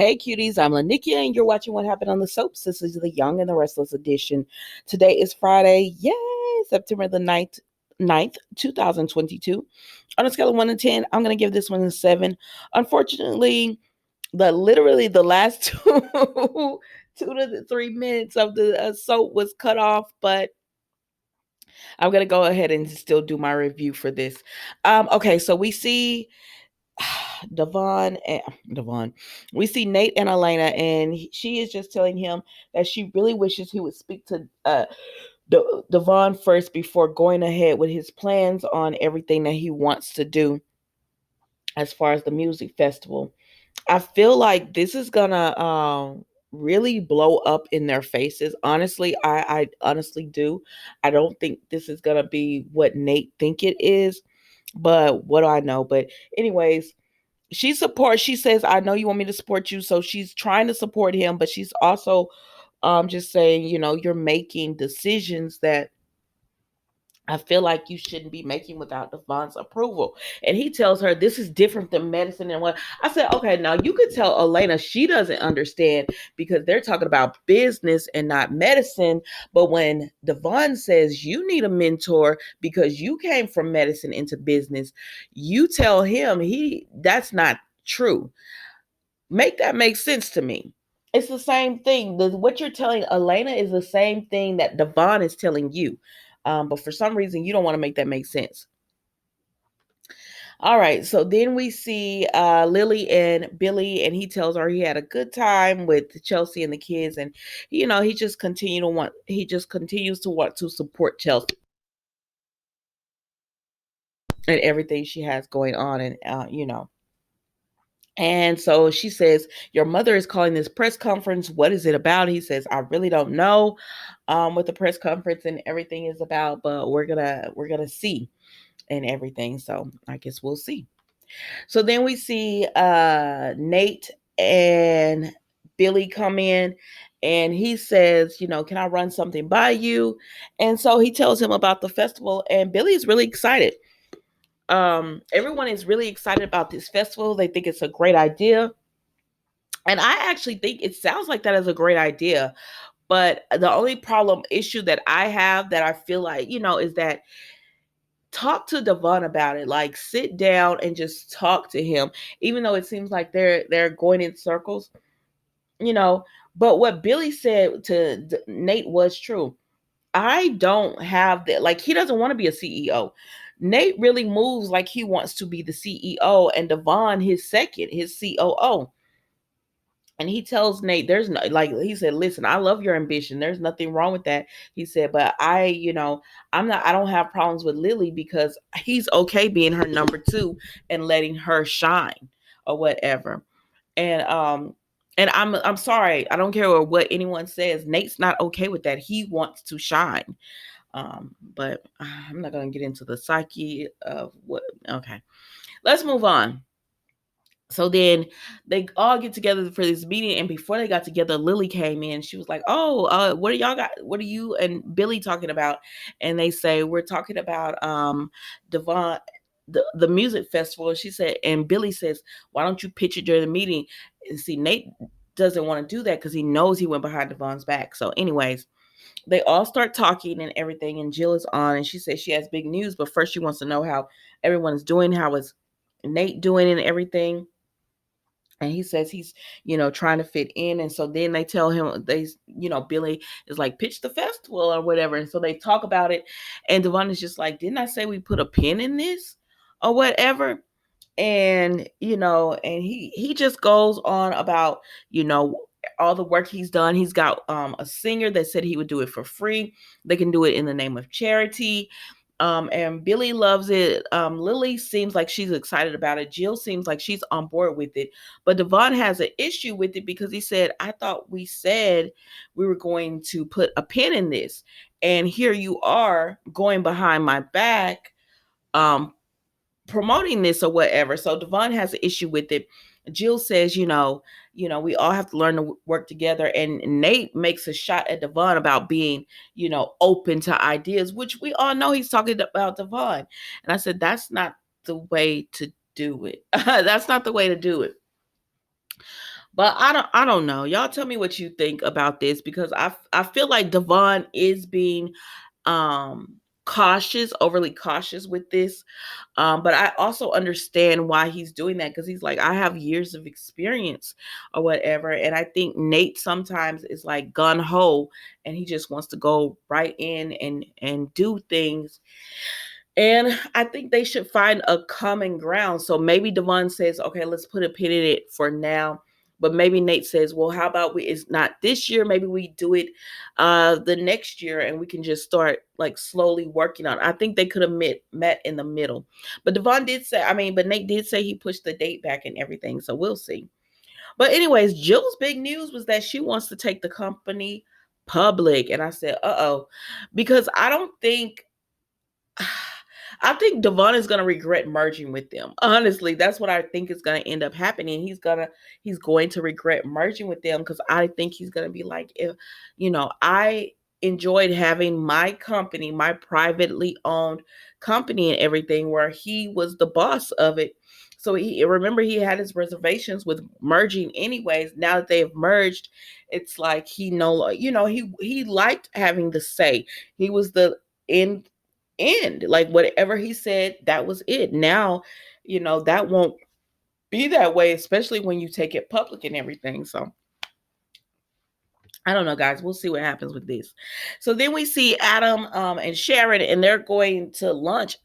Hey cuties, I'm Lanikia and you're watching What Happened on the Soaps. This is the Young and the Restless edition. Today is Friday, yay, September the 9th, 2022. On a scale of 1 to 10, I'm going to give this one a 7. Unfortunately, literally the last 2 to 3 minutes of the soap was cut off, but I'm going to go ahead and still do my review for this. Okay, so we see Devon. We see Nate and Elena, and she is just telling him that she really wishes he would speak to Devon first before going ahead with his plans on everything that he wants to do as far as the music festival. I feel like this is gonna really blow up in their faces. Honestly, I honestly do. I don't think this is gonna be what Nate think it is, but what do I know? But anyways, she says, I know you want me to support you, so she's trying to support him, but she's also just saying, you're making decisions that I feel like you shouldn't be making without Devon's approval. And he tells her this is different than medicine and what. I said, okay, now you could tell Elena she doesn't understand because they're talking about business and not medicine. But when Devon says you need a mentor because you came from medicine into business, you tell him that's not true. Make that make sense to me. It's the same thing. What you're telling Elena is the same thing that Devon is telling you. But for some reason, you don't want to make that make sense. All right. So then we see Lily and Billy, and he tells her he had a good time with Chelsea and the kids, and he just continues to want to support Chelsea and everything she has going on, and And so she says, your mother is calling this press conference. What is it about? He says, I really don't know what the press conference and everything is about, but we're gonna see and everything. So I guess we'll see. So then we see Nate and Billy come in, and he says, can I run something by you? And so he tells him about the festival, and Billy is really excited. Everyone is really excited about this festival. They think it's a great idea. And I actually think it sounds like that is a great idea. But the only issue that I have that I feel like, is that talk to Devon about it. Like sit down and just talk to him, even though it seems like they're going in circles, you know. But what Billy said to Nate was true. I don't have that. Like he doesn't want to be a CEO. Nate really moves like he wants to be the CEO, and Devon his second, his COO. And he tells Nate, there's no, like, he said, listen, I love your ambition. There's nothing wrong with that. He said, but I don't have problems with Lily because he's okay being her number two and letting her shine or whatever. And, I'm sorry. I don't care what anyone says. Nate's not okay with that. He wants to shine. But I'm not going to get into the psyche of what. Okay. Let's move on. So then they all get together for this meeting, and before they got together, Lily came in. She was like, "Oh, what are y'all got? What are you and Billy talking about?" And they say, "We're talking about Devon, the music festival." She said, and Billy says, "Why don't you pitch it during the meeting?" And see, Nate doesn't want to do that because he knows he went behind Devon's back. So, anyways, they all start talking and everything, and Jill is on, and she says she has big news, but first she wants to know how everyone is doing, how is Nate doing, and everything. And he says he's trying to fit in. And so then they tell him, Billy is like, pitch the festival or whatever. And so they talk about it, and Devon is just like, didn't I say we put a pin in this or whatever? And and he just goes on about all the work he's done. He's got a singer that said he would do it for free. They can do it in the name of charity. And Billy loves it. Lily seems like she's excited about it. Jill seems like she's on board with it. But Devon has an issue with it because he said, I thought we said we were going to put a pin in this. And here you are going behind my back, promoting this or whatever. So Devon has an issue with it. Jill says, we all have to learn to work together. And Nate makes a shot at Devon about being, open to ideas, which we all know he's talking about Devon. And I said, that's not the way to do it. That's not the way to do it. But I don't know. Y'all tell me what you think about this, because I feel like Devon is being um cautious, overly cautious with this. But I also understand why he's doing that, because he's like, I have years of experience or whatever. And I think Nate sometimes is like gun ho, and he just wants to go right in and do things. And I think they should find a common ground. So maybe Devon says, okay, let's put a pin in it for now. But maybe Nate says, well, how about it's not this year? Maybe we do it the next year, and we can just start like slowly working on it. I think they could have met in the middle. But Devon did say, I mean, but Nate did say he pushed the date back and everything. So we'll see. But anyways, Jill's big news was that she wants to take the company public. And I said, uh-oh, because I think Devon is gonna regret merging with them. Honestly, that's what I think is gonna end up happening. He's going to regret merging with them, because I think he's gonna be like, if I enjoyed having my company, my privately owned company and everything, where he was the boss of it. So he had his reservations with merging anyways. Now that they have merged, it's like he no he liked having the say. He was the end. Like whatever he said, that was it. Now, that won't be that way, especially when you take it public and everything. So I don't know, guys. We'll see what happens with this. So then we see Adam and Sharon, and they're going to lunch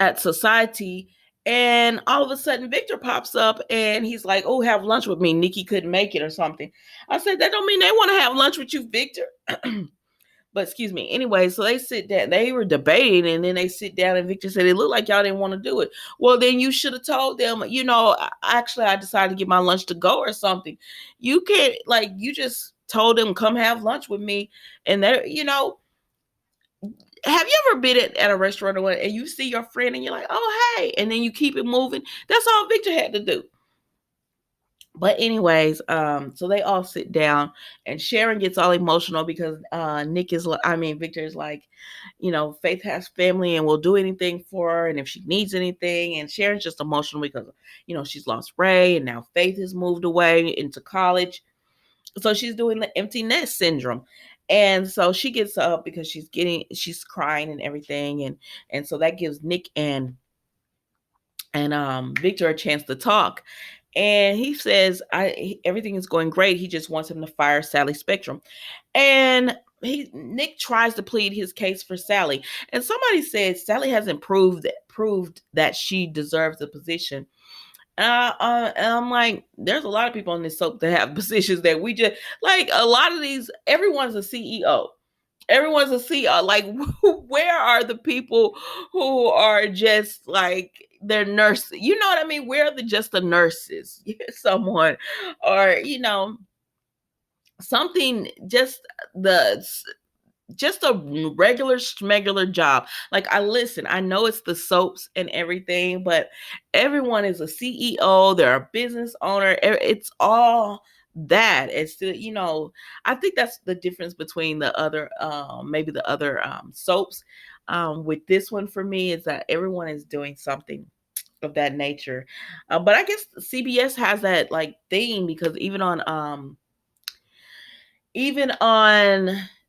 at Society. And all of a sudden, Victor pops up and he's like, "Oh, have lunch with me." Nikki couldn't make it or something. I said, "That don't mean they want to have lunch with you, Victor." But excuse me. Anyway, so they sit down. They were debating, and then they sit down, and Victor said, "It looked like y'all didn't want to do it." Well, then you should have told them. Actually, I decided to get my lunch to go or something. You can't, like, you just told them, "Come have lunch with me," and they're, have you ever been at a restaurant or what, and you see your friend, and you're like, "Oh, hey," and then you keep it moving? That's all Victor had to do. But anyways, so they all sit down, and Sharon gets all emotional because Victor is like, Faith has family and will do anything for her, and if she needs anything. And Sharon's just emotional because she's lost Ray, and now Faith has moved away into college, so she's doing the empty nest syndrome. And so she gets up because she's crying and everything, and so that gives Nick and Victor a chance to talk. And he says, everything is going great. He just wants him to fire Sally Spectrum. And Nick tries to plead his case for Sally. And somebody said Sally hasn't proved that she deserves the position. And I'm like, there's a lot of people on this soap that have positions that we just like. A lot of these, everyone's a CEO. Everyone's a CEO. Like, where are the people who are just like they're nurses? You know what I mean? Where are just the nurses? Someone, or something. The just a regular schmegular job. Like, I know it's the soaps and everything, but everyone is a CEO, they're a business owner. It's all that. It's still, I think that's the difference between the other, maybe the other soaps. With this one, for me, is that everyone is doing something of that nature. But I guess CBS has that like theme, because even on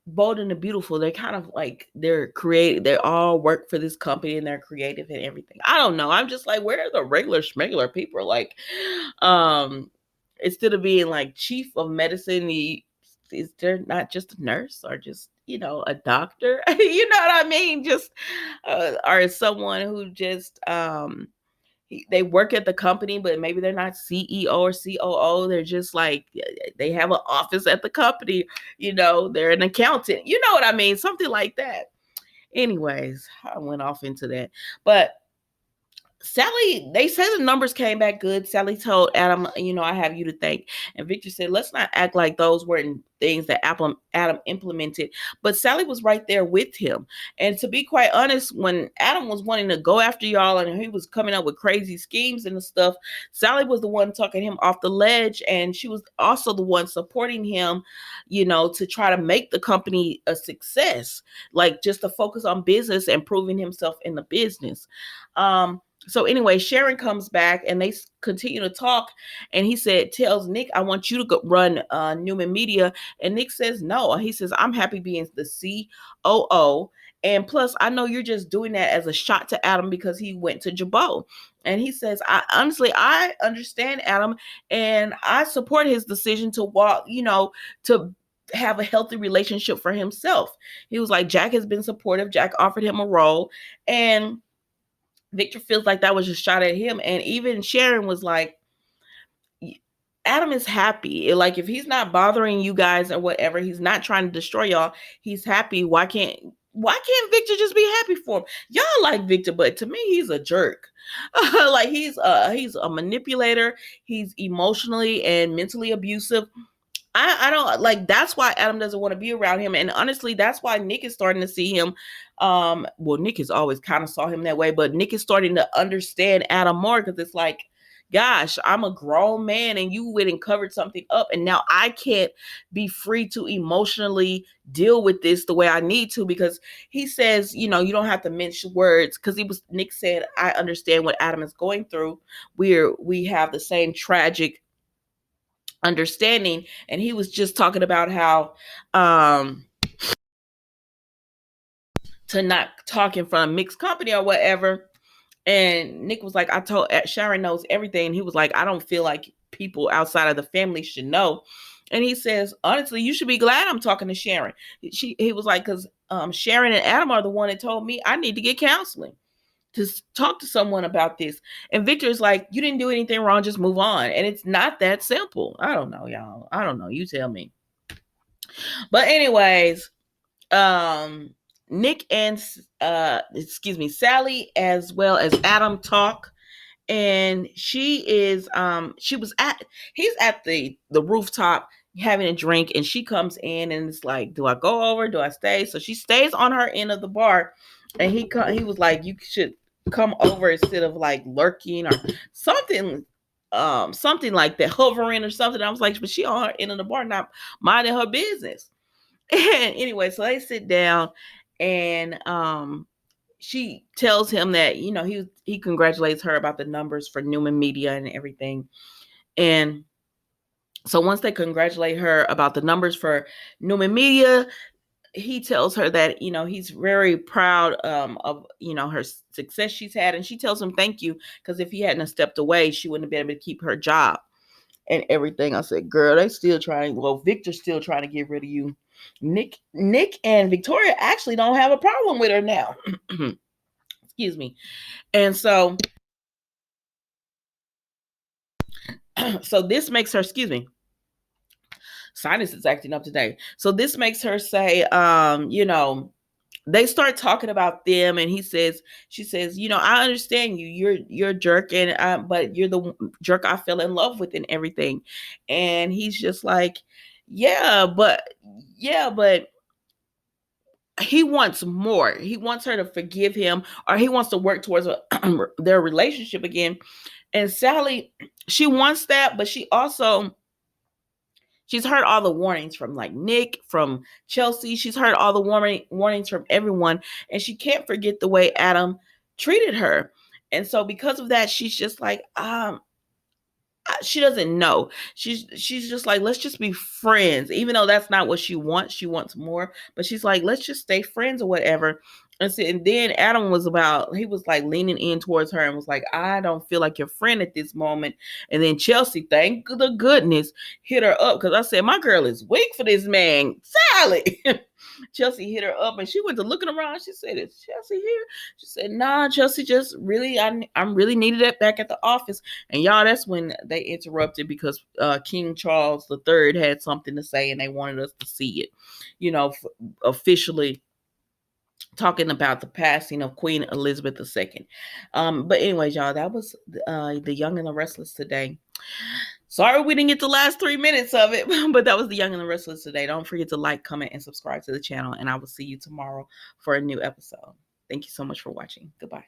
Bold and the Beautiful, they're kind of like they're creative. They all work for this company and they're creative and everything. I don't know. I'm just like, where are the regular schmegular people? Like, um, instead of being like chief of medicine, is there not just a nurse or just a doctor? You know what I mean? Just or someone who just they work at the company, but maybe they're not CEO or COO. They're just like, they have an office at the company. They're an accountant. You know what I mean? Something like that. Anyways, I went off into that. But Sally, they said the numbers came back good. Sally told Adam, I have you to thank. And Victor said, let's not act like those weren't things that Adam implemented. But Sally was right there with him. And to be quite honest, when Adam was wanting to go after y'all and he was coming up with crazy schemes and stuff, Sally was the one talking him off the ledge. And she was also the one supporting him, to try to make the company a success, like just to focus on business and proving himself in the business. So anyway, Sharon comes back and they continue to talk. And he tells Nick, I want you to go run Newman Media. And Nick says no. He says, I'm happy being the COO. And plus, I know you're just doing that as a shot to Adam because he went to Jabot. And he says, I understand Adam and I support his decision to walk, to have a healthy relationship for himself. He was like, Jack has been supportive. Jack offered him a role. And Victor feels like that was just shot at him. And even Sharon was like, Adam is happy. Like, if he's not bothering you guys or whatever, he's not trying to destroy y'all, he's happy. Why can't Victor just be happy for him? Y'all like Victor, but to me, he's a jerk. Like he's a manipulator. He's emotionally and mentally abusive. I don't like, that's why Adam doesn't want to be around him. And honestly, that's why Nick is starting to see him. Well, Nick has always kind of saw him that way, but Nick is starting to understand Adam more because it's like, gosh, I'm a grown man and you went and covered something up. And now I can't be free to emotionally deal with this the way I need to, because he says, you don't have to mince words, because Nick said, I understand what Adam is going through. We have the same tragic understanding. And he was just talking about how to not talk in front of mixed company or whatever. And Nick was like, I told Sharon knows everything. And he was like, I don't feel like people outside of the family should know. And he says, honestly, you should be glad I'm talking to Sharon. He was like, because Sharon and Adam are the one that told me I need to get counseling, to talk to someone about this. And Victor's like, you didn't do anything wrong, just move on. And it's not that simple. I don't know, y'all. I don't know. You tell me. But anyways, Nick and Sally as well as Adam talk. And he's at the rooftop having a drink, and she comes in and it's like, do I go over? Do I stay? So she stays on her end of the bar, and he was like, you should come over instead of like lurking or something, something like that, hovering or something. I was like, but she on her end of the bar, not minding her business. And anyway, so they sit down, and she tells him that, he congratulates her about the numbers for Newman Media and everything. And so once they congratulate her about the numbers for Newman Media, he tells her that, he's very proud of, her success she's had. And she tells him thank you, because if he hadn't stepped away, she wouldn't have been able to keep her job and everything. I said, girl, Victor's still trying to get rid of you. Nick and Victoria actually don't have a problem with her now. Excuse me. And so this makes her, excuse me, sinus is acting up today. So this makes her say, they start talking about them, and she says, I understand you're a jerk, and but you're the jerk I fell in love with and everything. And he's just like, yeah, but he wants more. He wants her to forgive him, or he wants to work towards their relationship again. And Sally, she wants that, but she's heard all the warnings from like Nick, from Chelsea. She's heard all the warnings from everyone, and she can't forget the way Adam treated her. And so because of that, she's just like, she doesn't know. She's just like, let's just be friends, even though that's not what she wants. She wants more, but she's like, let's just stay friends or whatever. And then Adam he was like leaning in towards her and was like, I don't feel like your friend at this moment. And then Chelsea, thank the goodness, hit her up, because I said, my girl is weak for this man, Sally. Chelsea hit her up, and she went to looking around. She said, is Chelsea here? She said, nah, Chelsea just really, I'm really needed it back at the office. And y'all, that's when they interrupted, because King Charles III had something to say, and they wanted us to see it, officially talking about the passing of Queen Elizabeth II. But anyways, y'all, that was The Young and the Restless today. Sorry we didn't get the last 3 minutes of it, but that was The Young and the Restless today. Don't forget to like, comment, and subscribe to the channel, and I will see you tomorrow for a new episode. Thank you so much for watching. Goodbye.